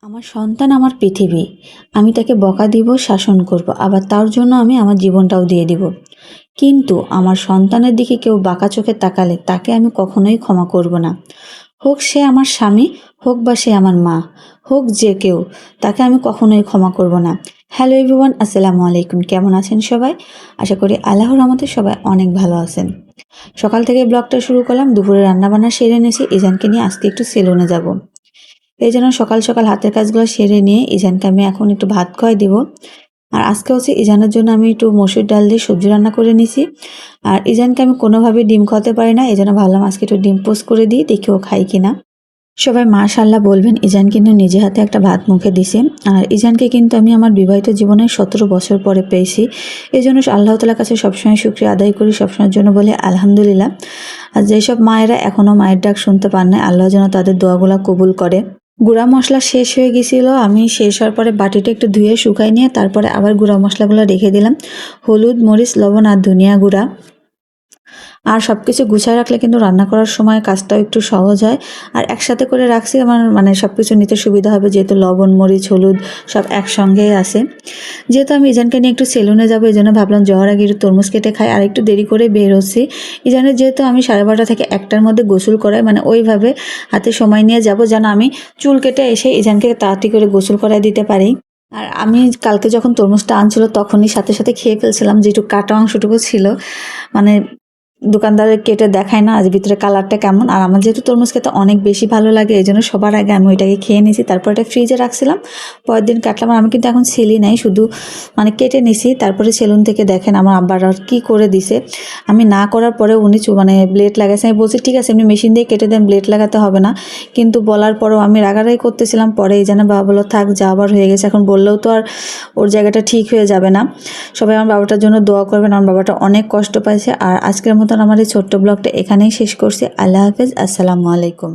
আমার সন্তান আমার পৃথিবী। আমি তাকে বকা দিব, শাসন করব। আবার তার জন্য আমি আমার জীবনটাও দিয়ে দিব। কিন্তু আমার সন্তানের দিকে কেউ বাঁকা চোখে তাকালে তাকে আমি কখনোই ক্ষমা করব না। হোক সে আমার স্বামী, হোক বা সে আমার মা, হোক যে কেউ, তাকে আমি কখনোই ক্ষমা করব না। হ্যালো এভরিওয়ান, আসসালামু আলাইকুম। কেমন আছেন সবাই? আশা করি আল্লাহর রহমতে সবাই অনেক ভালো আছেন। সকাল থেকে ব্লগটা শুরু করলাম। দুপুরে রান্নাবান্না সেরে নিয়েছি। ইজানকে নিয়ে আজকে একটু সেলুনে যাব। এই জন্য সকাল সকাল হাতের কাজগুলো সেরে নিয়ে ইজানকে আমি এখন একটু ভাত খাওয়াই দিব। আর আজকে হচ্ছে ইজানের জন্য আমি একটু মসুর ডাল দিয়ে সবজি রান্না করে নিছি। আর ইজানকে আমি কোনোভাবে ডিম খাওয়াতে পারি না, এই জন্য ভাবলাম আজকে একটু ডিম পোস্ট করে দিই, দেখি ও খাই কিনা। সবাই মাশাআল্লাহ বলবেন। ইজান কিন্তু নিজে হাতে একটা ভাত মুখে দিছে। আর ইজানকে কিন্তু আমি আমার বিবাহিত জীবনে 17 বছর পরে পেয়েছি। এই জন্য আল্লাহ তাআলার কাছে সবসময় শুকরিয়া আদায় করি, সবসময়ের জন্য বলি আলহামদুলিল্লাহ। আর যেসব মায়েরা এখনও মায়ের ডাক শুনতে পান না, আল্লাহ যেন তাদের দোয়াগুলা কবুল করে। গুঁড়া মশলা শেষ হয়ে গেছিল। আমি শেষ হওয়ার পরে বাটিটা একটু ধুয়ে শুকাই নিয়ে তারপরে আবার গুঁড়া মশলাগুলো রেখে দিলাম। হলুদ, মরিচ, লবণ আর ধনিয়া গুঁড়া। আর সব কিছু গুছায় রাখলে কিন্তু রান্না করার সময় কাজটাও একটু সহজ হয়। আর একসাথে করে রাখছি আমার সব কিছু নিতে সুবিধা হবে, যেহেতু লবণ, মরিচ, হলুদ সব একসঙ্গেই আছে। যেহেতু আমি ইজানকে নিয়ে একটু সেলুনে যাবো, এই জন্য ভাবলাম যাওয়ার আগে একটু তরমুজ কেটে খাই। আর একটু দেরি করে বের হচ্ছি। ইজানের যেহেতু আমি 12:30 থেকে 1টার মধ্যে গোসল করাই, ওইভাবে হাতে সময় নিয়ে যাব যেন আমি চুল কেটে এসে ইজানকে তাড়াতাড়ি করে গোসল করায় দিতে পারি। আর আমি কালকে যখন তরমুজটা আনছিল তখনই সাথে সাথে খেয়ে ফেলছিলাম, যেটুকু কাটা অংশটুকু ছিল। মানে দোকানদারে কেটে দেখায় না আজ ভিতরে কালারটা কেমন। আর আমার যেহেতু তরমুজ খেতে অনেক বেশি ভালো লাগে, এই জন্য সবার আগে আমি ওইটাকে খেয়ে নিয়েছি। তারপর এটা ফ্রিজে রাখছিলাম, পরের দিন কাটলাম। আর আমি কিন্তু এখন ছেলি নাই, শুধু কেটে নিছি। তারপরে সেলুন থেকে দেখেন আমার আব্বার আর কি করে দিছে। আমি না করার পরে উনি ব্লেড লাগাইছে। আমি বলছি ঠিক আছে, এমনি মেশিন দিয়ে কেটে দেন, ব্লেড লাগাতে হবে না। কিন্তু বলার পরেও আমি রাগারাগি করতেছিলাম। পরে এই যেন বাবা বললো থাক, যা আবার হয়ে গেছে, এখন বললেও তো আর ওর জায়গাটা ঠিক হয়ে যাবে না। সবাই আমার বাবাটার জন্য দোয়া করবেন। আমার বাবাটা অনেক কষ্ট পাইছে। আর আজকের মতন আমার এই ছোট্ট ব্লগটা এখানেই শেষ করছি। আল্লাহ হাফেজ, আসসালামু আলাইকুম।